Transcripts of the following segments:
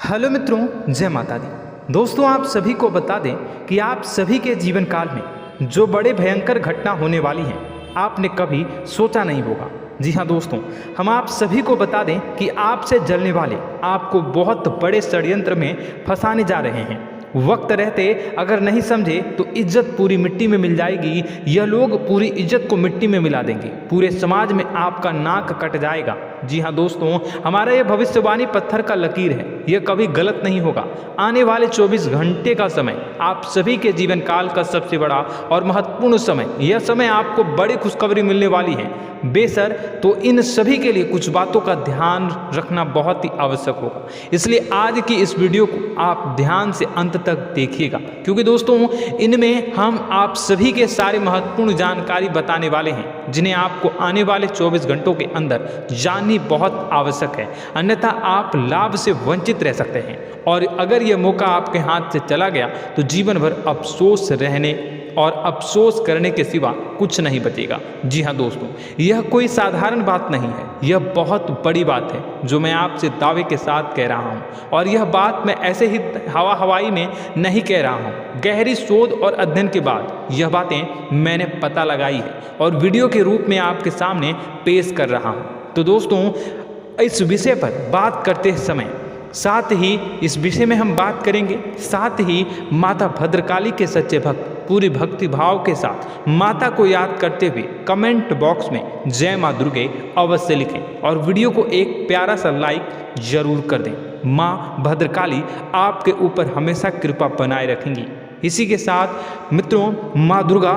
Hello मित्रों, जय माता दी। दोस्तों, आप सभी को बता दें कि आप सभी के जीवन काल में जो बड़े भयंकर घटना होने वाली हैं, आपने कभी सोचा नहीं होगा। जी हाँ दोस्तों, हम आप सभी को बता दें कि आपसे जलने वाले आपको बहुत बड़े षड्यंत्र में फंसाने जा रहे हैं। वक्त रहते अगर नहीं समझे तो इज्जत पूरी मिट्टी में मिल जाएगी। यह लोग पूरी इज्जत को मिट्टी में मिला देंगे। पूरे समाज में आपका नाक कट जाएगा। जी हाँ दोस्तों, हमारा यह भविष्यवाणी पत्थर का लकीर है, यह कभी गलत नहीं होगा। आने वाले 24 घंटे का समय आप सभी के जीवन काल का सबसे बड़ा और महत्वपूर्ण समय। यह समय आपको बड़ी खुशखबरी मिलने वाली है बेसर, तो इन सभी के लिए कुछ बातों का ध्यान रखना बहुत ही आवश्यक होगा। इसलिए आज की इस वीडियो को आप ध्यान से अंत तक देखिएगा, क्योंकि दोस्तों इनमें हम आप सभी के सारे महत्वपूर्ण जानकारी बताने वाले हैं, जिन्हें आपको आने वाले 24 घंटों के अंदर जाननी बहुत आवश्यक है। अन्यथा आप लाभ से वंचित रह सकते हैं, और अगर यह मौका आपके हाथ से चला गया तो जीवन भर अफसोस रहने और अफसोस करने के सिवा कुछ नहीं बचेगा। जी हाँ दोस्तों, यह कोई साधारण बात नहीं है, यह बहुत बड़ी बात है जो मैं आपसे दावे के साथ कह रहा हूँ। और यह बात मैं ऐसे ही हवाई में नहीं कह रहा हूँ। गहरी शोध और अध्ययन के बाद यह बातें मैंने पता लगाई है और वीडियो के रूप में आपके सामने पेश कर रहा हूँ। तो दोस्तों, इस विषय पर बात करते समय साथ ही इस विषय में हम बात करेंगे, साथ ही माता भद्रकाली के सच्चे भक्त पूरी भक्ति भाव के साथ माता को याद करते हुए कमेंट बॉक्स में जय माँ दुर्गे अवश्य लिखें और वीडियो को एक प्यारा सा लाइक जरूर कर दें। माँ भद्रकाली आपके ऊपर हमेशा कृपा बनाए रखेंगी। इसी के साथ मित्रों, माँ दुर्गा,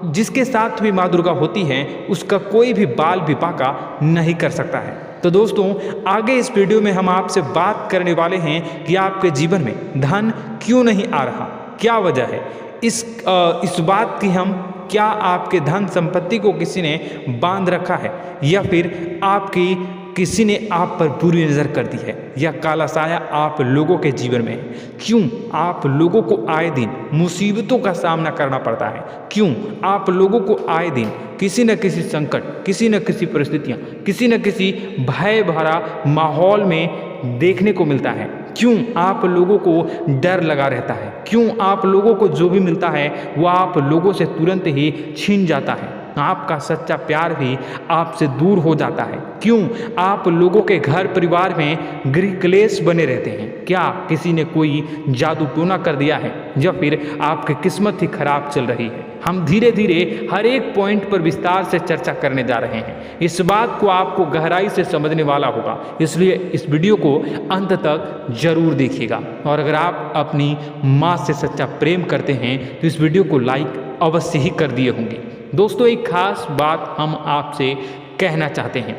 जिसके साथ भी माँ दुर्गा होती है उसका कोई भी बाल भी बांका नहीं कर सकता है। तो दोस्तों, आगे इस वीडियो में हम आपसे बात करने वाले हैं कि आपके जीवन में धन क्यों नहीं आ रहा, क्या वजह है इस बात की। हम क्या आपके धन संपत्ति को किसी ने बांध रखा है, या फिर आपकी किसी ने आप पर बुरी नज़र कर दी है, या काला साया आप लोगों के जीवन में है। क्यों आप लोगों को आए दिन मुसीबतों का सामना करना पड़ता है, क्यों आप लोगों को आए दिन किसी न किसी संकट, किसी न किसी परिस्थितियाँ, किसी न किसी भय भरा माहौल में देखने को मिलता है, क्यों आप लोगों को डर लगा रहता है, क्यों आप लोगों को जो भी मिलता है वो आप लोगों से तुरंत ही छीन जाता है, आपका सच्चा प्यार भी आपसे दूर हो जाता है, क्यों आप लोगों के घर परिवार में गृह क्लेश बने रहते हैं। क्या किसी ने कोई जादू टोना कर दिया है, या फिर आपकी किस्मत ही खराब चल रही है। हम धीरे धीरे हर एक पॉइंट पर विस्तार से चर्चा करने जा रहे हैं। इस बात को आपको गहराई से समझने वाला होगा, इसलिए इस वीडियो को अंत तक जरूर देखिएगा। और अगर आप अपनी माँ से सच्चा प्रेम करते हैं तो इस वीडियो को लाइक अवश्य ही कर दिए होंगे। दोस्तों, एक खास बात हम आपसे कहना चाहते हैं।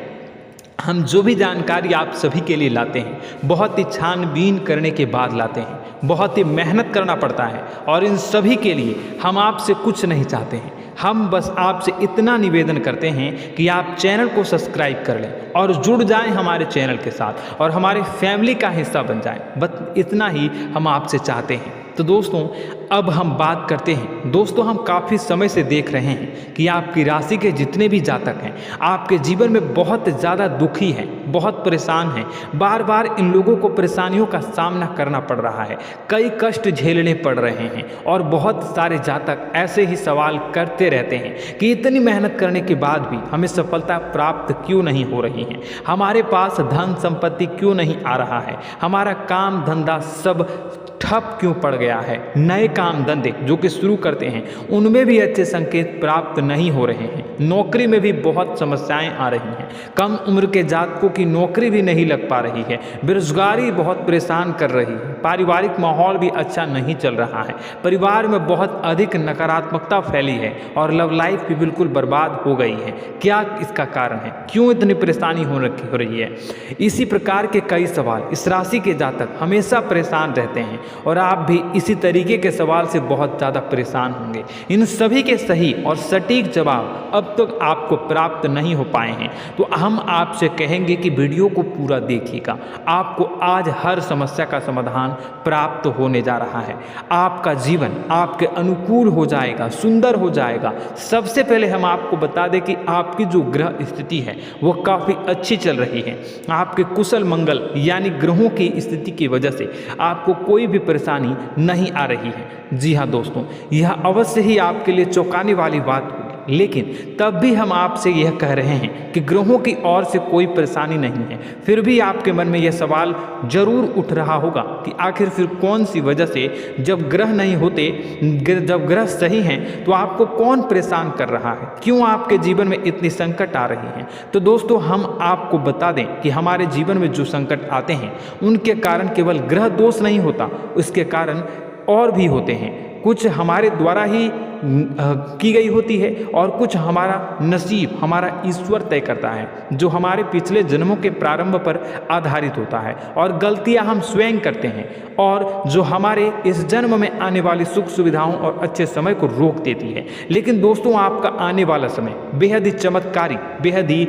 हम जो भी जानकारी आप सभी के लिए लाते हैं, बहुत ही छानबीन करने के बाद लाते हैं, बहुत ही मेहनत करना पड़ता है, और इन सभी के लिए हम आपसे कुछ नहीं चाहते हैं। हम बस आपसे इतना निवेदन करते हैं कि आप चैनल को सब्सक्राइब कर लें और जुड़ जाएं हमारे चैनल के साथ और हमारे फैमिली का हिस्सा बन जाएं। बस इतना ही हम आपसे चाहते हैं। तो दोस्तों, अब हम बात करते हैं। दोस्तों, हम काफ़ी समय से देख रहे हैं कि आपकी राशि के जितने भी जातक हैं, आपके जीवन में बहुत ज़्यादा दुखी हैं, बहुत परेशान हैं। बार बार इन लोगों को परेशानियों का सामना करना पड़ रहा है, कई कष्ट झेलने पड़ रहे हैं, और बहुत सारे जातक ऐसे ही सवाल करते रहते हैं कि इतनी मेहनत करने के बाद भी हमें सफलता प्राप्त क्यों नहीं हो रही है, हमारे पास धन संपत्ति क्यों नहीं आ रहा है, हमारा काम धंधा सब ठप क्यों पड़ गया है, नए काम धंधे जो कि शुरू करते हैं उनमें भी अच्छे संकेत प्राप्त नहीं हो रहे हैं, नौकरी में भी बहुत समस्याएं आ रही हैं, कम उम्र के जातकों की नौकरी भी नहीं लग पा रही है, बेरोजगारी बहुत परेशान कर रही है, पारिवारिक माहौल भी अच्छा नहीं चल रहा है, परिवार में बहुत अधिक नकारात्मकता फैली है, और लव लाइफ भी बिल्कुल बर्बाद हो गई है। क्या इसका कारण है, क्यों इतनी परेशानी हो रही है? इसी प्रकार के कई सवाल इस राशि के जातक हमेशा परेशान रहते हैं, और आप भी इसी तरीके के सवाल से बहुत ज़्यादा परेशान होंगे। इन सभी के सही और सटीक जवाब अब तक आपको प्राप्त नहीं हो पाए हैं, तो हम आपसे कहेंगे कि वीडियो को पूरा देखिएगा। आपको आज हर समस्या का समाधान प्राप्त होने जा रहा है। आपका जीवन आपके अनुकूल हो जाएगा, सुंदर हो जाएगा। सबसे पहले हम आपको बता दें कि आपकी जो ग्रह स्थिति है वो काफ़ी अच्छी चल रही है। आपके कुशल मंगल यानी ग्रहों की स्थिति की वजह से आपको कोई भी परेशानी नहीं आ रही है। जी हाँ दोस्तों, यह अवश्य ही आपके लिए चौंकाने वाली बात होगी, लेकिन तब भी हम आपसे यह कह रहे हैं कि ग्रहों की ओर से कोई परेशानी नहीं है। फिर भी आपके मन में यह सवाल जरूर उठ रहा होगा कि आखिर फिर कौन सी वजह से, जब ग्रह नहीं होते, जब ग्रह सही हैं, तो आपको कौन परेशान कर रहा है, क्यों आपके जीवन में इतनी संकट आ रही हैं। तो दोस्तों, हम आपको बता दें कि हमारे जीवन में जो संकट आते हैं उनके कारण केवल ग्रह दोष नहीं होता, उसके कारण और भी होते हैं। कुछ हमारे द्वारा ही की गई होती है और कुछ हमारा नसीब, हमारा ईश्वर तय करता है, जो हमारे पिछले जन्मों के प्रारंभ पर आधारित होता है। और गलतियां हम स्वयं करते हैं और जो हमारे इस जन्म में आने वाली सुख सुविधाओं और अच्छे समय को रोक देती है। लेकिन दोस्तों, आपका आने वाला समय बेहद ही चमत्कारी, बेहद ही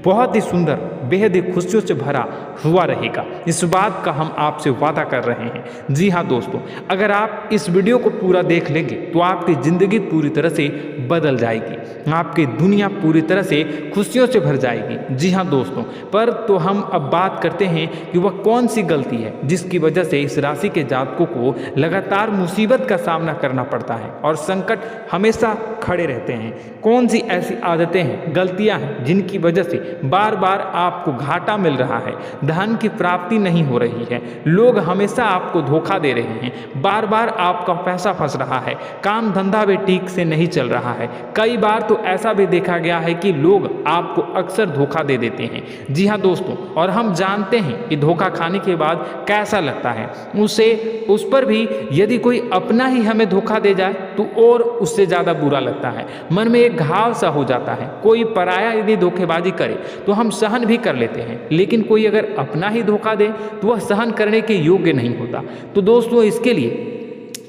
बहुत ही सुंदर, बेहद ही खुशियों से भरा हुआ रहेगा। इस बात का हम आपसे वादा कर रहे हैं। जी हाँ दोस्तों, अगर आप इस वीडियो को पूरा देख लेंगे तो आपकी ज़िंदगी पूरी तरह से बदल जाएगी, आपकी दुनिया पूरी तरह से खुशियों से भर जाएगी। जी हाँ दोस्तों, पर तो हम अब बात करते हैं कि वह कौन सी गलती है जिसकी वजह से इस राशि के जातकों को लगातार मुसीबत का सामना करना पड़ता है और संकट हमेशा खड़े रहते हैं। कौन सी ऐसी आदतें हैं, गलतियाँ हैं जिनकी वजह से बार बार आपको घाटा मिल रहा है, धन की प्राप्ति नहीं हो रही है, लोग हमेशा आपको धोखा दे रहे हैं, बार बार आपका पैसा फंस रहा है, काम धंधा भी ठीक से नहीं चल रहा है। कई बार तो ऐसा भी देखा गया है कि लोग आपको अक्सर धोखा दे देते हैं। जी हाँ दोस्तों, और हम जानते हैं कि धोखा खाने के बाद कैसा लगता है। उस पर भी यदि कोई अपना ही हमें धोखा दे जाए तो और उससे ज़्यादा बुरा लगता है, मन में एक घाव सा हो जाता है। कोई पराया यदि धोखेबाजी करे तो हम सहन भी कर लेते हैं, लेकिन कोई अगर अपना ही धोखा दे तो वह सहन करने के योग्य नहीं होता। तो दोस्तों, इसके लिए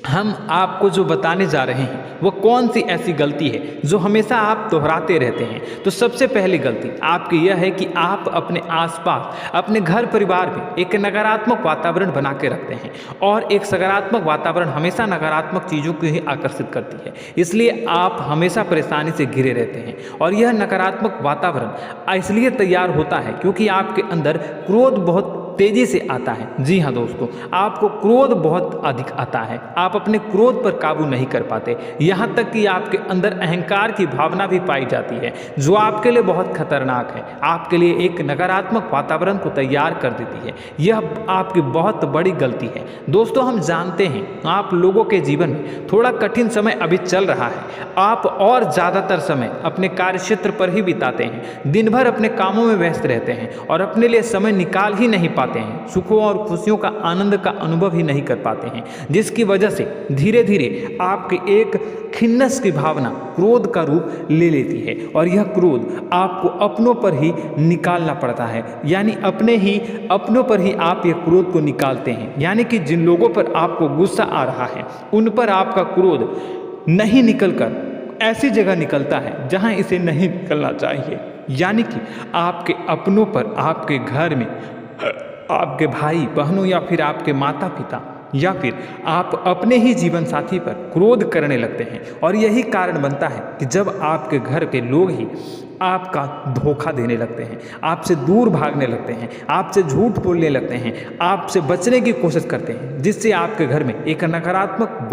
हम आपको जो बताने जा रहे हैं वो कौन सी ऐसी गलती है जो हमेशा आप दोहराते रहते हैं। तो सबसे पहली गलती आपकी यह है कि आप अपने आसपास, अपने घर परिवार में एक नकारात्मक वातावरण बना के रखते हैं, और एक सकारात्मक वातावरण हमेशा नकारात्मक चीज़ों को ही आकर्षित करती है। इसलिए आप हमेशा परेशानी से घिरे रहते हैं, और यह नकारात्मक वातावरण इसलिए तैयार होता है क्योंकि आपके अंदर क्रोध बहुत तेजी से आता है। जी हाँ दोस्तों, आपको क्रोध बहुत अधिक आता है, आप अपने क्रोध पर काबू नहीं कर पाते, यहाँ तक कि आपके अंदर अहंकार की भावना भी पाई जाती है, जो आपके लिए बहुत खतरनाक है, आपके लिए एक नकारात्मक वातावरण को तैयार कर देती है। यह आपकी बहुत बड़ी गलती है। दोस्तों, हम जानते हैं आप लोगों के जीवन में थोड़ा कठिन समय अभी चल रहा है। आप और ज़्यादातर समय अपने कार्यक्षेत्र पर ही बिताते हैं, दिन भर अपने कामों में व्यस्त रहते हैं और अपने लिए समय निकाल ही नहीं पाते हैं, सुखों और खुशियों का आनंद का अनुभव ही नहीं कर पाते हैं, जिसकी वजह से धीरे धीरे आपके एक खिन्नस की भावना क्रोध का रूप ले लेती है, और यह क्रोध आपको अपनों पर ही निकालना पड़ता है। यानी अपनों पर ही आप यह क्रोध को निकालते हैं। यानी कि जिन लोगों पर आपको गुस्सा आ रहा है उन पर आपका क्रोध नहीं निकलकर ऐसी जगह निकलता है जहां इसे नहीं निकलना चाहिए। यानी कि आपके अपनों पर, आपके घर में आपके भाई बहनों या फिर आपके माता पिता या फिर आप अपने ही जीवन साथी पर क्रोध करने लगते हैं, और यही कारण बनता है कि जब आपके घर के लोग ही आपका धोखा देने लगते हैं, आपसे दूर भागने लगते हैं, आपसे झूठ बोलने लगते हैं, आपसे बचने की कोशिश करते हैं, जिससे आपके घर में एक नकारात्मक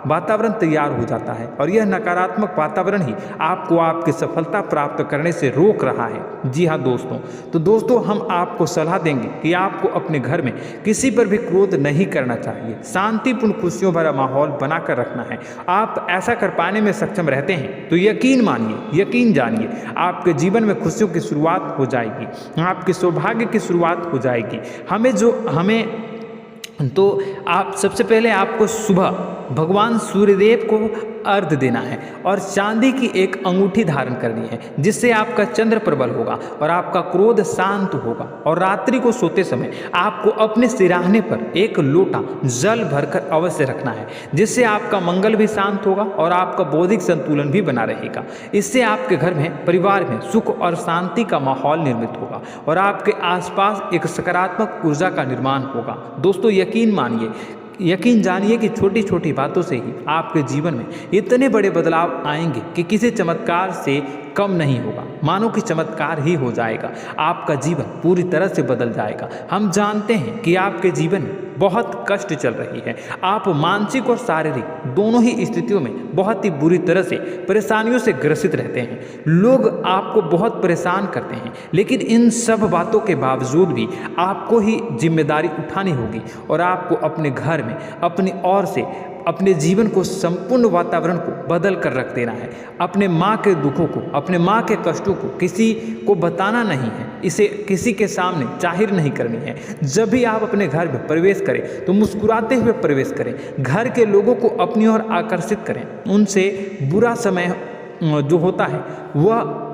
वातावरण तैयार हो जाता है, और यह नकारात्मक वातावरण ही आपको आपकी सफलता प्राप्त करने से रोक रहा है। जी हाँ दोस्तों, तो दोस्तों, हम आपको सलाह देंगे कि आपको अपने घर में किसी पर भी क्रोध नहीं करना चाहिए, शांतिपूर्ण खुशियों भरा माहौल बनाकर रखना है। आप ऐसा कर पाने में सक्षम रहते हैं तो यकीन मानिए, यकीन जानिए, आपके जीवन में खुशियों की शुरुआत हो जाएगी, आपके सौभाग्य की शुरुआत हो जाएगी। तो आप सबसे पहले आपको सुबह भगवान सूर्यदेव को अर्घ देना है और चांदी की एक अंगूठी धारण करनी है, जिससे आपका चंद्र प्रबल होगा और आपका क्रोध शांत होगा। और रात्रि को सोते समय आपको अपने सिरहाने पर एक लोटा जल भरकर अवश्य रखना है, जिससे आपका मंगल भी शांत होगा और आपका बौद्धिक संतुलन भी बना रहेगा। इससे आपके घर में, परिवार में सुख और शांति का माहौल निर्मित होगा और आपके आसपास एक सकारात्मक ऊर्जा का निर्माण होगा। दोस्तों यकीन जानिए कि छोटी छोटी बातों से ही आपके जीवन में इतने बड़े बदलाव आएंगे कि किसी चमत्कार से कम नहीं होगा, मानो कि चमत्कार ही हो जाएगा। आपका जीवन पूरी तरह से बदल जाएगा। हम जानते हैं कि आपके जीवन में बहुत कष्ट चल रही है, आप मानसिक और शारीरिक दोनों ही स्थितियों में बहुत ही बुरी तरह से परेशानियों से ग्रसित रहते हैं। लोग आपको बहुत परेशान करते हैं, लेकिन इन सब बातों के बावजूद भी आपको ही जिम्मेदारी उठानी होगी और आपको अपने घर में अपनी ओर से अपने जीवन को, संपूर्ण वातावरण को बदल कर रख देना है। अपने माँ के दुखों को, अपने माँ के कष्टों को किसी को बताना नहीं है, इसे किसी के सामने जाहिर नहीं करनी है। जब भी आप अपने घर में प्रवेश करें तो मुस्कुराते हुए प्रवेश करें, घर के लोगों को अपनी ओर आकर्षित करें। उनसे बुरा समय जो होता है वह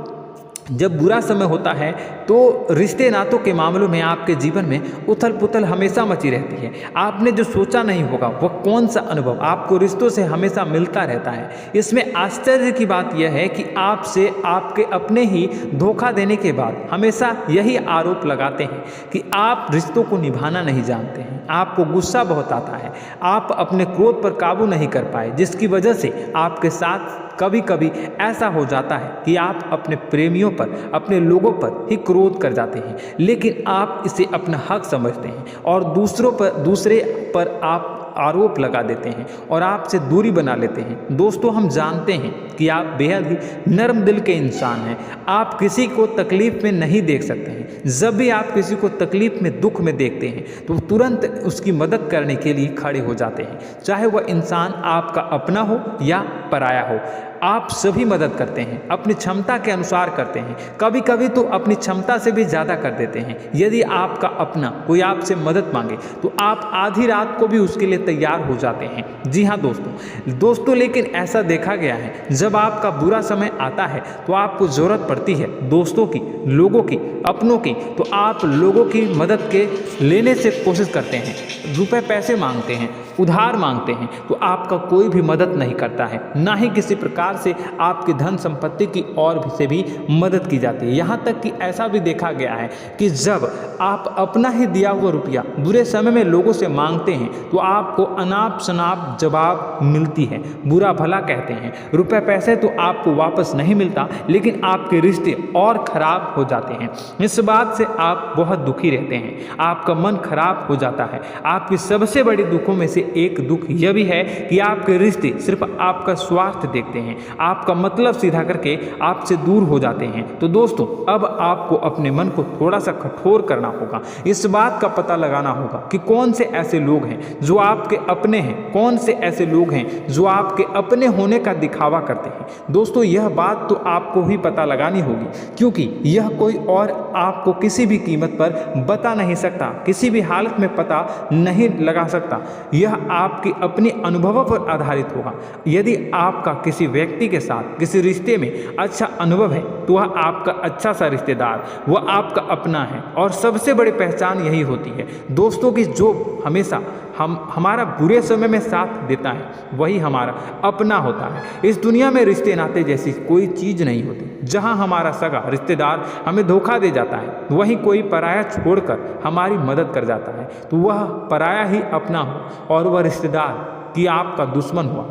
जब बुरा समय होता है तो रिश्ते नातों के मामलों में आपके जीवन में उथल पुथल हमेशा मची रहती है। आपने जो सोचा नहीं होगा वह कौन सा अनुभव आपको रिश्तों से हमेशा मिलता रहता है। इसमें आश्चर्य की बात यह है कि आपसे आपके अपने ही धोखा देने के बाद हमेशा यही आरोप लगाते हैं कि आप रिश्तों को निभाना नहीं जानते हैं, आपको गुस्सा बहुत आता है, आप अपने क्रोध पर काबू नहीं कर पाए, जिसकी वजह से आपके साथ कभी कभी ऐसा हो जाता है कि आप अपने प्रेमियों पर, अपने लोगों पर ही क्रोध कर जाते हैं, लेकिन आप इसे अपना हक समझते हैं और दूसरे पर आप आरोप लगा देते हैं और आपसे दूरी बना लेते हैं। दोस्तों हम जानते हैं कि आप बेहद ही नर्म दिल के इंसान हैं। आप किसी को तकलीफ में नहीं देख सकते हैं। जब भी आप किसी को तकलीफ में, दुख में देखते हैं तो तुरंत उसकी मदद करने के लिए खड़े हो जाते हैं, चाहे वह इंसान आपका अपना हो या पराया हो। आप सभी मदद करते हैं, अपनी क्षमता के अनुसार करते हैं, कभी कभी तो अपनी क्षमता से भी ज़्यादा कर देते हैं। यदि आपका अपना कोई आपसे मदद मांगे तो आप आधी रात को भी उसके लिए तैयार हो जाते हैं। जी हाँ दोस्तों, लेकिन ऐसा देखा गया है जब आपका बुरा समय आता है तो आपको ज़रूरत पड़ती है दोस्तों की, लोगों की, अपनों की, तो आप लोगों की मदद के लेने से कोशिश करते हैं, रुपए पैसे मांगते हैं, उधार मांगते हैं, तो आपका कोई भी मदद नहीं करता है, ना ही किसी प्रकार से आपकी धन संपत्ति की ओर से भी मदद की जाती है। यहाँ तक कि ऐसा भी देखा गया है कि जब आप अपना ही दिया हुआ रुपया बुरे समय में लोगों से मांगते हैं तो आपको अनाप शनाप जवाब मिलती है, बुरा भला कहते हैं। रुपए पैसे तो आपको वापस नहीं मिलता, लेकिन आपके रिश्ते और खराब हो जाते हैं। इस बात से आप बहुत दुखी रहते हैं, आपका मन खराब हो जाता है। आपकी सबसे बड़ी दुखों में से एक दुख यह भी है कि आपके रिश्ते सिर्फ आपका स्वार्थ देखते हैं, आपका मतलब सीधा करके आपसे दूर हो जाते हैं। तो दोस्तों अब आपको अपने मन को थोड़ा सा कठोर करना होगा, इस बात का पता लगाना होगा कि कौन से ऐसे लोग हैं जो आपके अपने हैं, कौन से ऐसे लोग हैं जो आपके अपने होने का दिखावा करते हैं। दोस्तों यह बात तो आपको ही पता लगानी होगी, क्योंकि यह कोई और आपको किसी भी कीमत पर बता नहीं सकता, किसी भी हालत में पता नहीं लगा सकता। यह आपके अपने अनुभवों पर आधारित होगा। यदि आपका किसी व्यक्ति के साथ किसी रिश्ते में अच्छा अनुभव है तो वह आपका अच्छा सा रिश्तेदार, वह आपका अपना है, और सबसे बड़ी पहचान यही होती है दोस्तों की, जो हमेशा हमारा बुरे समय में साथ देता है वही हमारा अपना होता है। इस दुनिया में रिश्ते नाते जैसी कोई चीज़ नहीं होती। जहां हमारा सगा रिश्तेदार हमें धोखा दे जाता है, वहीं कोई पराया छोड़कर हमारी मदद कर जाता है, तो वह पराया ही अपना हो और वह रिश्तेदार कि आपका दुश्मन हुआ।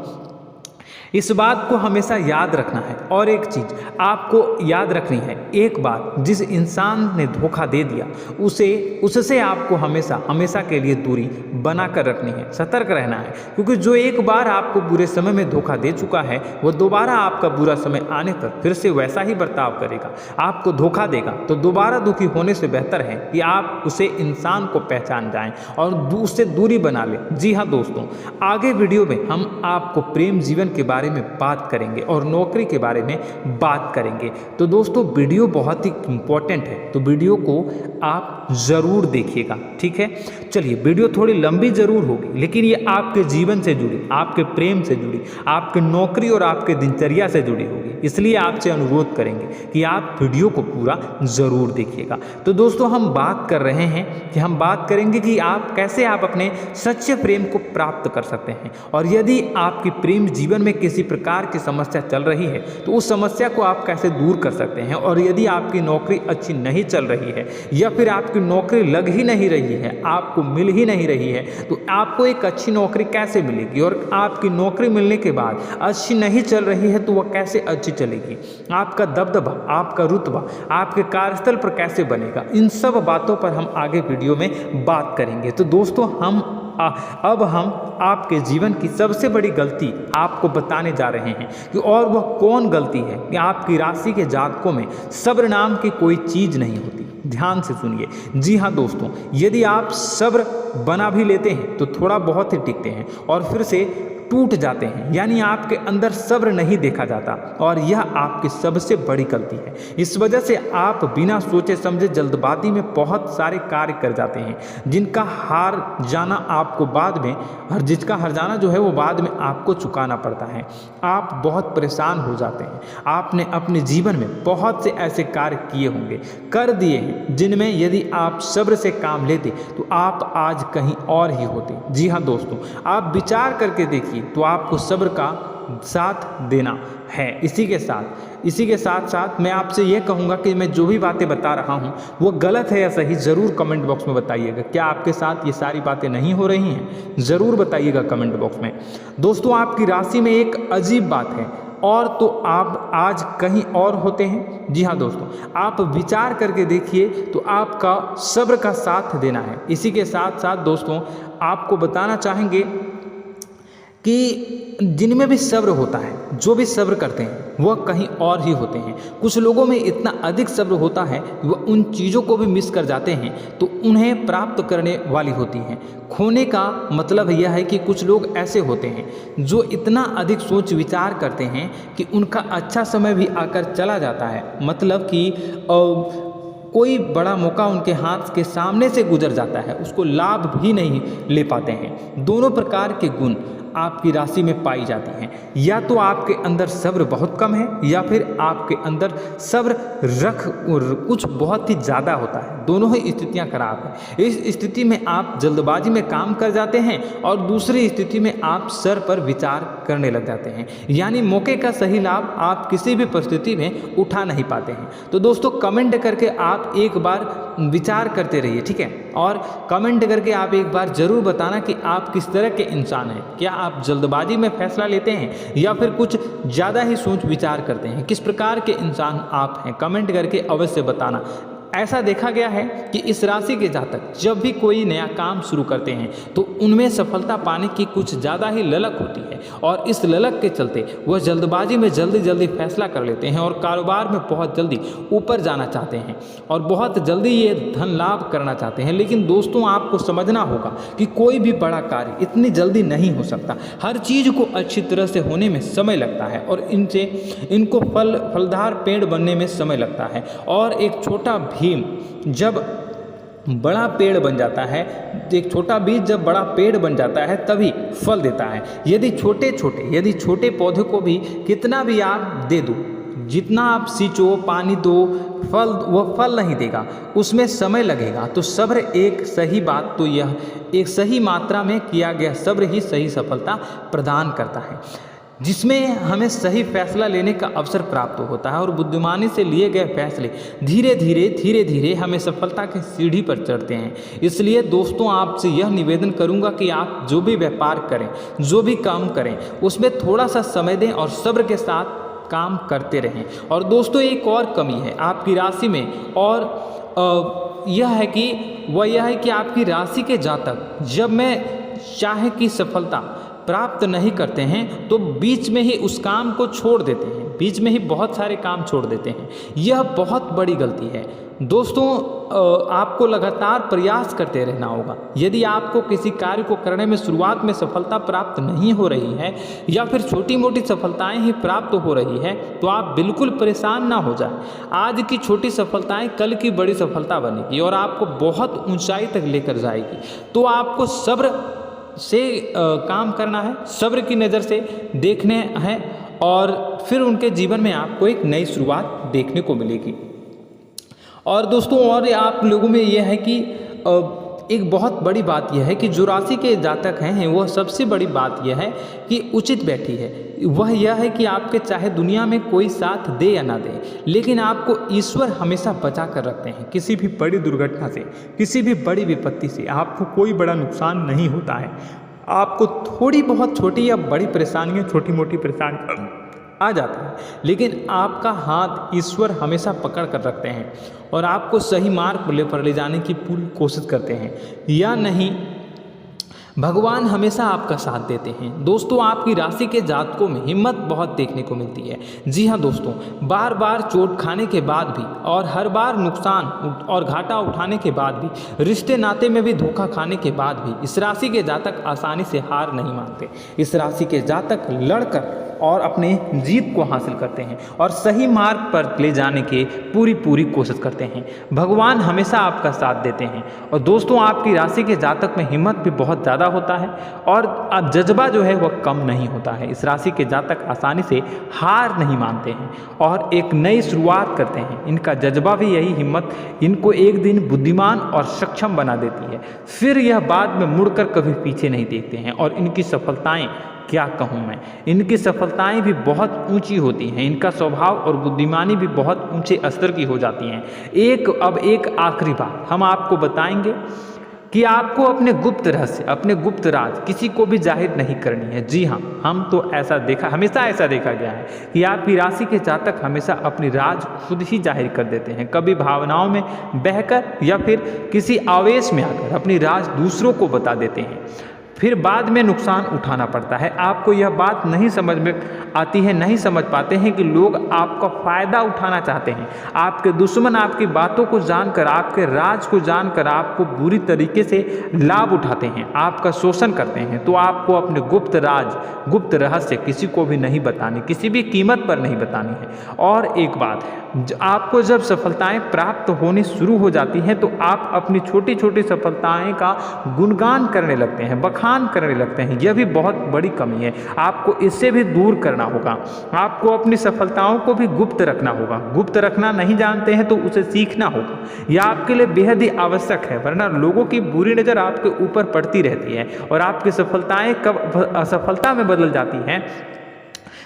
इस बात को हमेशा याद रखना है। और एक चीज़ आपको याद रखनी है, एक बात, जिस इंसान ने धोखा दे दिया उससे आपको हमेशा के लिए दूरी बना कर रखनी है, सतर्क रहना है, क्योंकि जो एक बार आपको बुरे समय में धोखा दे चुका है वह दोबारा आपका बुरा समय आने पर फिर से वैसा ही बर्ताव करेगा, आपको धोखा देगा। तो दोबारा दुखी होने से बेहतर है कि आप उसे इंसान को पहचान जाएं और उससे दूरी बना लें। जी हाँ दोस्तों, आगे वीडियो में हम आपको प्रेम जीवन के बारे बारे में बात करेंगे और नौकरी के बारे में बात करेंगे। तो दोस्तों वीडियो बहुत ही इम्पोर्टेंट है, तो वीडियो को आप ज़रूर देखिएगा, ठीक है। चलिए, वीडियो थोड़ी लंबी ज़रूर होगी, लेकिन ये आपके जीवन से जुड़ी, आपके प्रेम से जुड़ी, आपके नौकरी और आपके दिनचर्या से जुड़ी होगी, इसलिए आपसे अनुरोध करेंगे कि आप वीडियो को पूरा ज़रूर देखिएगा। तो दोस्तों, हम बात कर रहे हैं कि हम बात करेंगे कि आप कैसे आप अपने सच्चे प्रेम को प्राप्त कर सकते हैं, और यदि आपकी प्रेम जीवन में किसी प्रकार की समस्या चल रही है तो उस समस्या को आप कैसे दूर कर सकते हैं, और यदि आपकी नौकरी अच्छी नहीं चल रही है या फिर आपकी नौकरी लग ही नहीं रही है, आपको मिल ही नहीं रही है, तो आपको एक अच्छी नौकरी कैसे मिलेगी, और आपकी नौकरी मिलने के बाद अच्छी नहीं चल रही है तो वह कैसे अच्छी चलेगी, आपका दबदबा, आपका रुतबा आपके कार्यस्थल पर कैसे बनेगा, इन सब बातों पर हम आगे वीडियो में बात करेंगे। तो दोस्तों, अब हम आपके जीवन की सबसे बड़ी गलती आपको बताने जा रहे हैं कि और वह कौन गलती है कि आपकी राशि के जातकों में सब्र नाम की कोई चीज़ नहीं होती। ध्यान से सुनिए। जी हाँ दोस्तों, यदि आप सब्र बना भी लेते हैं तो थोड़ा बहुत ही टिकते हैं और फिर से टूट जाते हैं, यानी आपके अंदर सब्र नहीं देखा जाता, और यह आपकी सबसे बड़ी गलती है। इस वजह से आप बिना सोचे समझे जल्दबाजी में बहुत सारे कार्य कर जाते हैं, जिनका हार जाना आपको बाद में, और जिसका हर जाना जो है वो बाद में आपको चुकाना पड़ता है। आप बहुत परेशान हो जाते हैं। आपने अपने जीवन में बहुत से ऐसे कार्य किए होंगे, कर दिए हैं, जिनमें यदि आप सब्र से काम लेते तो आप आज कहीं और ही होते। जी हाँ दोस्तों, आप विचार करके देखिए तो आपको सब्र का साथ देना है। इसी के साथ साथ मैं आपसे ये कहूँगा कि मैं जो भी बातें बता रहा हूँ वो गलत है या सही, ज़रूर कमेंट बॉक्स में बताइएगा। क्या आपके साथ ये सारी बातें नहीं हो रही हैं? ज़रूर बताइएगा कमेंट बॉक्स में। दोस्तों, आपकी राशि में एक अजीब बात है, और तो आप आज कहीं और होते हैं। जी हाँ दोस्तों, आप विचार करके देखिए तो आपका सब्र का साथ देना है। इसी के साथ साथ दोस्तों, आपको बताना चाहेंगे कि जिनमें भी सब्र होता है, जो भी सब्र करते हैं वह कहीं और ही होते हैं। कुछ लोगों में इतना अधिक सब्र होता है कि वह उन चीज़ों को भी मिस कर जाते हैं तो उन्हें प्राप्त करने वाली होती हैं। खोने का मतलब यह है कि कुछ लोग ऐसे होते हैं जो इतना अधिक सोच विचार करते हैं कि उनका अच्छा समय भी आकर चला जाता है, मतलब कि कोई बड़ा मौका उनके हाथ के सामने से गुजर जाता है, उसको लाभ भी नहीं ले पाते हैं। दोनों प्रकार के गुण आपकी राशि में पाई जाती हैं। या तो आपके अंदर सब्र बहुत कम है, या फिर आपके अंदर सब्र कुछ बहुत ही ज़्यादा होता है। दोनों ही स्थितियां खराब है। इस स्थिति में आप जल्दबाजी में काम कर जाते हैं, और दूसरी स्थिति में आप सर पर विचार करने लग जाते हैं, यानी मौके का सही लाभ आप किसी भी परिस्थिति में उठा नहीं पाते हैं। तो दोस्तों, कमेंट करके आप एक बार विचार करते रहिए, ठीक है, और कमेंट करके आप एक बार ज़रूर बताना कि आप किस तरह के इंसान हैं। क्या आप जल्दबाजी में फैसला लेते हैं या फिर कुछ ज़्यादा ही सोच विचार करते हैं? किस प्रकार के इंसान आप हैं? कमेंट करके अवश्य बताना। ऐसा देखा गया है कि इस राशि के जातक जब भी कोई नया काम शुरू करते हैं तो उनमें सफलता पाने की कुछ ज़्यादा ही ललक होती है, और इस ललक के चलते वह जल्दबाजी में जल्दी फैसला कर लेते हैं और कारोबार में बहुत जल्दी ऊपर जाना चाहते हैं और बहुत जल्दी ये धन लाभ करना चाहते हैं। लेकिन दोस्तों, आपको समझना होगा कि कोई भी बड़ा कार्य इतनी जल्दी नहीं हो सकता। हर चीज़ को अच्छी तरह से होने में समय लगता है, और इनको फलदार पेड़ बनने में समय लगता है। और एक छोटा भीम जब बड़ा पेड़ बन जाता है, एक छोटा बीज जब बड़ा पेड़ बन जाता है तभी फल देता है। यदि छोटे पौधे को भी कितना भी आप दे दो, जितना आप सींचो, पानी दो, वह फल नहीं देगा, उसमें समय लगेगा। तो सब्र एक सही बात, तो यह एक सही मात्रा में किया गया सब्र ही सही सफलता प्रदान करता है, जिसमें हमें सही फैसला लेने का अवसर प्राप्त होता है, और बुद्धिमानी से लिए गए फैसले धीरे धीरे हमें सफलता की सीढ़ी पर चढ़ते हैं। इसलिए दोस्तों, आपसे यह निवेदन करूंगा कि आप जो भी व्यापार करें, जो भी काम करें, उसमें थोड़ा सा समय दें और सब्र के साथ काम करते रहें। और दोस्तों, एक और कमी है आपकी राशि में, और यह है कि आपकी राशि के जातक जब में चाहे की सफलता प्राप्त नहीं करते हैं तो बीच में ही उस काम को छोड़ देते हैं, बीच में ही बहुत सारे काम छोड़ देते हैं। यह बहुत बड़ी गलती है दोस्तों। आपको लगातार प्रयास करते रहना होगा। यदि आपको किसी कार्य को करने में शुरुआत में सफलता प्राप्त नहीं हो रही है या फिर छोटी मोटी सफलताएं ही प्राप्त हो रही है तो आप बिल्कुल परेशान ना हो जाए। आज की छोटी सफलताएं कल की बड़ी सफलता बनेगी और आपको बहुत ऊंचाई तक लेकर जाएगी। तो आपको सब्र से काम करना है, सब्र की नज़र से देखने हैं और फिर उनके जीवन में आपको एक नई शुरुआत देखने को मिलेगी। और दोस्तों और आप लोगों में यह है कि एक बहुत बड़ी बात यह है कि जो राशि के जातक हैं वह सबसे बड़ी बात यह है कि उचित बैठी है। वह यह है कि आपके चाहे दुनिया में कोई साथ दे या ना दे, लेकिन आपको ईश्वर हमेशा बचा कर रखते हैं। किसी भी बड़ी दुर्घटना से, किसी भी बड़ी विपत्ति से आपको कोई बड़ा नुकसान नहीं होता है। आपको थोड़ी बहुत छोटी या बड़ी परेशानियाँ, छोटी मोटी परेशानी आ जाता है, लेकिन आपका हाथ ईश्वर हमेशा पकड़ कर रखते हैं और आपको सही मार्ग पर ले जाने की पूरी कोशिश करते हैं। या नहीं, भगवान हमेशा आपका साथ देते हैं। दोस्तों आपकी राशि के जातकों में हिम्मत बहुत देखने को मिलती है। जी हाँ दोस्तों, बार बार चोट खाने के बाद भी और हर बार नुकसान और घाटा उठाने के बाद भी, रिश्ते नाते में भी धोखा खाने के बाद भी इस राशि के जातक आसानी से हार नहीं मानते। इस राशि के जातक लड़कर और अपने जीत को हासिल करते हैं और सही मार्ग पर ले जाने की पूरी कोशिश करते हैं। भगवान हमेशा आपका साथ देते हैं। और दोस्तों आपकी राशि के जातक में हिम्मत भी बहुत ज़्यादा होता है और अब जज्बा जो है वह कम नहीं होता है। इस राशि के जातक आसानी से हार नहीं मानते हैं और एक नई शुरुआत करते हैं। इनका जज्बा भी यही हिम्मत इनको एक दिन बुद्धिमान और सक्षम बना देती है। फिर यह बाद में मुड़कर कभी पीछे नहीं देखते हैं और इनकी सफलताएं क्या कहूँ मैं, इनकी सफलताएं भी बहुत ऊंची होती हैं। इनका स्वभाव और बुद्धिमानी भी बहुत ऊंचे स्तर की हो जाती हैं। अब एक आखिरी बात हम आपको बताएंगे कि आपको अपने गुप्त रहस्य, अपने गुप्त राज किसी को भी जाहिर नहीं करनी है। जी हाँ, हम तो हमेशा ऐसा देखा गया है कि आपकी राशि के जातक हमेशा अपनी राज खुद ही जाहिर कर देते हैं। कभी भावनाओं में बहकर या फिर किसी आवेश में आकर अपनी राज दूसरों को बता देते हैं, फिर बाद में नुकसान उठाना पड़ता है। आपको यह बात नहीं समझ में आती है, नहीं समझ पाते हैं कि लोग आपका फ़ायदा उठाना चाहते हैं। आपके दुश्मन आपकी बातों को जानकर, आपके राज को जानकर आपको बुरी तरीके से लाभ उठाते हैं, आपका शोषण करते हैं। तो आपको अपने गुप्त राज, गुप्त रहस्य किसी को भी नहीं बतानी, किसी भी कीमत पर नहीं बतानी है। और एक बात, आपको जब सफलताएं प्राप्त होनी शुरू हो जाती हैं तो आप अपनी छोटी छोटी सफलताएं का गुणगान करने लगते हैं, बखान करने लगते हैं। यह भी बहुत बड़ी कमी है, आपको इससे भी दूर करना होगा। आपको अपनी सफलताओं को भी गुप्त रखना होगा। गुप्त रखना नहीं जानते हैं तो उसे सीखना होगा। यह आपके लिए बेहद ही आवश्यक है, वरना लोगों की बुरी नज़र आपके ऊपर पड़ती रहती है और आपकी सफलताएं कब असफलता में बदल जाती हैं,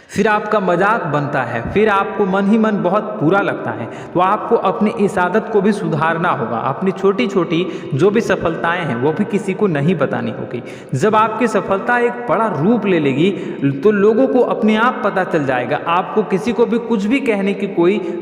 फिर आपका मजाक बनता है, फिर आपको मन ही मन बहुत बुरा लगता है। तो आपको अपनी इस आदत को भी सुधारना होगा। अपनी छोटी छोटी जो भी सफलताएं हैं वो भी किसी को नहीं बतानी होगी। जब आपकी सफलता एक बड़ा रूप ले लेगी तो लोगों को अपने आप पता चल जाएगा। आपको किसी को भी कुछ भी कहने की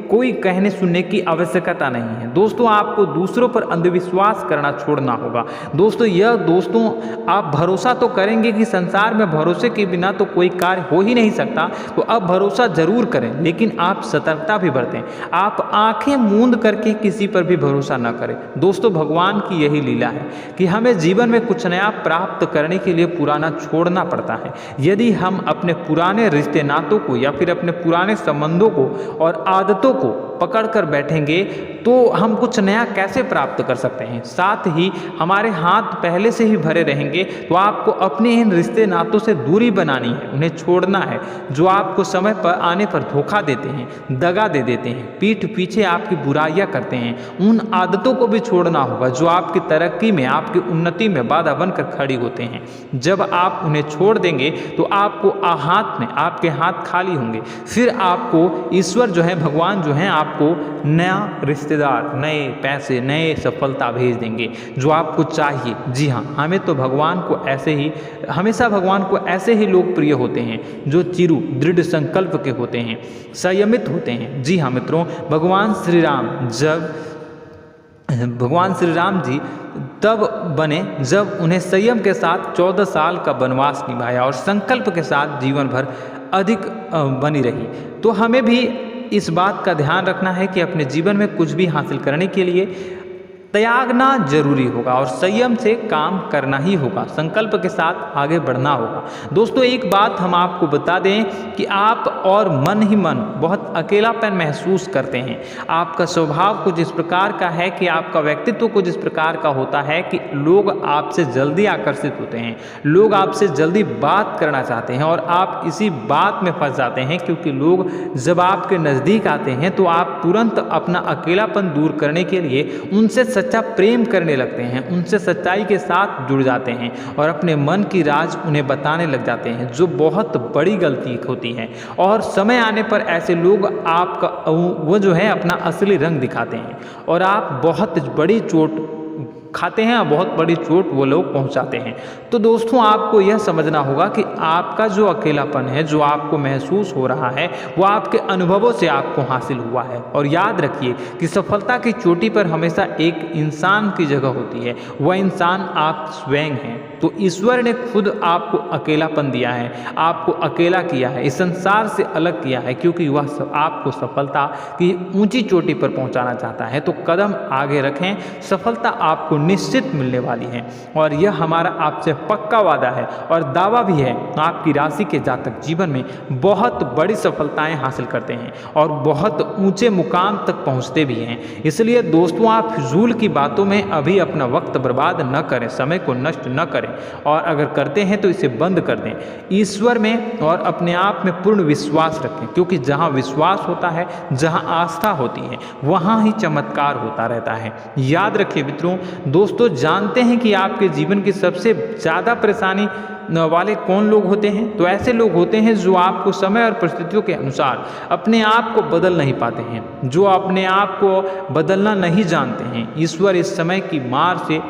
कोई कहने सुनने की आवश्यकता नहीं है। दोस्तों आपको दूसरों पर अंधविश्वास करना छोड़ना होगा। दोस्तों आप भरोसा तो करेंगे कि संसार में भरोसे के बिना तो कोई कार्य हो ही नहीं सकता, तो अब भरोसा जरूर करें, लेकिन आप सतर्कता भी बरतें। आप आंखें मूंद करके किसी पर भी भरोसा न करें। दोस्तों भगवान की यही लीला है कि हमें जीवन में कुछ नया प्राप्त करने के लिए पुराना छोड़ना पड़ता है। यदि हम अपने पुराने रिश्ते नातों को या फिर अपने पुराने संबंधों को और आदतों को पकड़ कर बैठेंगे तो हम कुछ नया कैसे प्राप्त कर सकते हैं। साथ ही हमारे हाथ पहले से ही भरे रहेंगे। तो आपको अपने इन रिश्ते नातों से दूरी बनानी है, उन्हें छोड़ना है जो आपको समय पर आने पर धोखा देते हैं, दगा दे देते हैं, पीठ पीछे आपकी बुराइयां करते हैं। उन आदतों को भी छोड़ना होगा जो आपकी तरक्की में, आपकी उन्नति में बाधा बनकर खड़ी होते हैं। जब आप उन्हें छोड़ देंगे तो आपको आपके हाथ खाली होंगे। फिर आपको ईश्वर जो है, भगवान जो है, आपको नया रिश्तेदार, नए पैसे, नए सफलता भेज देंगे जो आपको चाहिए। जी हाँ, हमें तो हमेशा भगवान को ऐसे ही लोग प्रिय होते हैं जो चिरु दृढ़ संकल्प के होते हैं, संयमित होते हैं। जी हाँ मित्रों, भगवान श्री राम जी तब बने जब उन्हें संयम के साथ 14 साल का वनवास निभाया और संकल्प के साथ जीवन भर अधिक बनी रही। तो हमें भी इस बात का ध्यान रखना है कि अपने जीवन में कुछ भी हासिल करने के लिए त्यागना जरूरी होगा और संयम से काम करना ही होगा, संकल्प के साथ आगे बढ़ना होगा। दोस्तों एक बात हम आपको बता दें कि आप और मन ही मन बहुत अकेलापन महसूस करते हैं। आपका स्वभाव कुछ इस प्रकार का है कि आपका व्यक्तित्व कुछ इस प्रकार का होता है कि लोग आपसे जल्दी आकर्षित होते हैं, लोग आपसे जल्दी बात करना चाहते हैं और आप इसी बात में फंस जाते हैं, क्योंकि लोग जब आपके नज़दीक आते हैं तो आप तुरंत अपना अकेलापन दूर करने के लिए उनसे सच्चा प्रेम करने लगते हैं, उनसे सच्चाई के साथ जुड़ जाते हैं और अपने मन की राज उन्हें बताने लग जाते हैं, जो बहुत बड़ी गलती होती है। और समय आने पर ऐसे लोग आपका वो जो है अपना असली रंग दिखाते हैं और आप बहुत बड़ी चोट खाते हैं और बहुत बड़ी चोट वो लोग पहुंचाते हैं। तो दोस्तों आपको यह समझना होगा कि आपका जो अकेलापन है, जो आपको महसूस हो रहा है, वो आपके अनुभवों से आपको हासिल हुआ है। और याद रखिए कि सफलता की चोटी पर हमेशा एक इंसान की जगह होती है, वह इंसान आप स्वयं हैं। तो ईश्वर ने खुद आपको अकेलापन दिया है, आपको अकेला किया है, इस संसार से अलग किया है, क्योंकि वह आपको सफलता की ऊंची चोटी पर पहुंचाना चाहता है। तो कदम आगे रखें, सफलता आपको निश्चित मिलने वाली है और यह हमारा आपसे पक्का वादा है और दावा भी है। आपकी राशि के जातक जीवन में बहुत बड़ी सफलताएं हासिल करते हैं और बहुत ऊंचे मुकाम तक पहुंचते भी हैं। इसलिए दोस्तों आप फिजूल की बातों में अभी अपना वक्त बर्बाद न करें, समय को नष्ट न करें और अगर करते हैं तो इसे बंद कर दें। ईश्वर में और अपने आप में पूर्ण विश्वास रखें, क्योंकि जहां विश्वास होता है, जहां आस्था होती है, वहां ही चमत्कार होता रहता है। याद रखिए मित्रों, दोस्तों जानते हैं कि आपके जीवन की सबसे ज़्यादा परेशानी वाले कौन लोग होते हैं? तो ऐसे लोग होते हैं जो आपको समय और परिस्थितियों के अनुसार अपने आप को बदल नहीं पाते हैं, जो अपने आप को बदलना नहीं जानते हैं। ईश्वर इस समय की मार से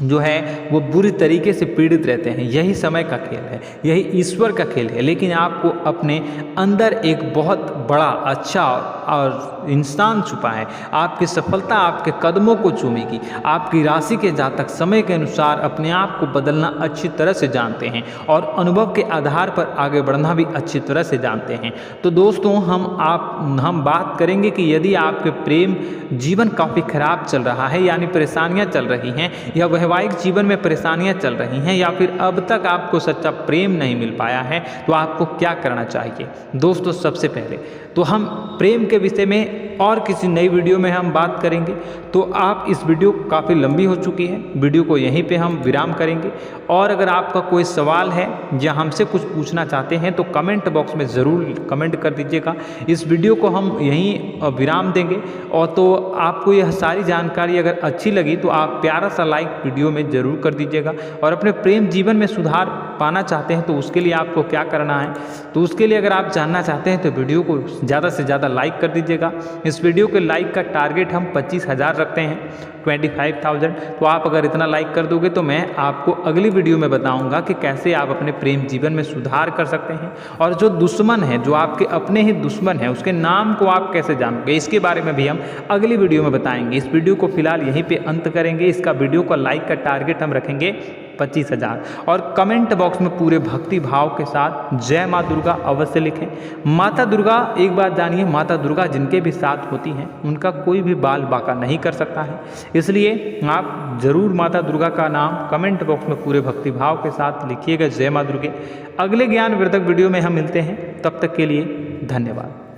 जो है वो बुरी तरीके से पीड़ित रहते हैं। यही समय का खेल है, यही ईश्वर का खेल है। लेकिन आपको अपने अंदर एक बहुत बड़ा अच्छा और इंसान छुपा है। आपकी सफलता आपके कदमों को चूमेगी। आपकी राशि के जातक समय के अनुसार अपने आप को बदलना अच्छी तरह से जानते हैं और अनुभव के आधार पर आगे बढ़ना भी अच्छी तरह से जानते हैं। तो दोस्तों हम बात करेंगे कि यदि आपके प्रेम जीवन काफ़ी खराब चल रहा है, यानी परेशानियां चल रही हैं, या वैवाहिक जीवन में परेशानियां चल रही हैं, या फिर अब तक आपको सच्चा प्रेम नहीं मिल पाया है, तो आपको क्या करना चाहिए? दोस्तों सबसे पहले तो हम प्रेम के विषय में और किसी नई वीडियो में हम बात करेंगे। तो आप इस वीडियो काफ़ी लंबी हो चुकी है, वीडियो को यहीं पे हम विराम करेंगे। और अगर आपका कोई सवाल है या हमसे कुछ पूछना चाहते हैं तो कमेंट बॉक्स में ज़रूर कमेंट कर दीजिएगा। इस वीडियो को हम यहीं विराम देंगे। और तो आपको यह सारी जानकारी अगर अच्छी लगी तो आप प्यारा सा लाइक वीडियो में ज़रूर कर दीजिएगा। और अपने प्रेम जीवन में सुधार पाना चाहते हैं तो उसके लिए आपको क्या करना है, तो उसके लिए अगर आप जानना चाहते हैं तो वीडियो को ज़्यादा से ज़्यादा लाइक कर दीजिएगा। इस वीडियो के लाइक का टारगेट हम 25,000 रखते हैं, 25,000। तो आप अगर इतना लाइक कर दोगे तो मैं आपको अगली वीडियो में बताऊंगा कि कैसे आप अपने प्रेम जीवन में सुधार कर सकते हैं। और जो दुश्मन है, जो आपके अपने ही दुश्मन है, उसके नाम को आप कैसे जानोगे, इसके बारे में भी हम अगली वीडियो में बताएंगे। इस वीडियो को फिलहाल यहीं पे अंत करेंगे। इसका वीडियो का लाइक का टारगेट हम रखेंगे 25,000। और कमेंट बॉक्स में पूरे भक्ति भाव के साथ जय माँ दुर्गा अवश्य लिखें। माता दुर्गा, एक बात जानिए, माता दुर्गा जिनके भी साथ होती हैं उनका कोई भी बाल बांका नहीं कर सकता है। इसलिए आप जरूर माता दुर्गा का नाम कमेंट बॉक्स में पूरे भक्ति भाव के साथ लिखिएगा, जय माँ दुर्गे। अगले ज्ञानवर्धक वीडियो में हम मिलते हैं, तब तक के लिए धन्यवाद।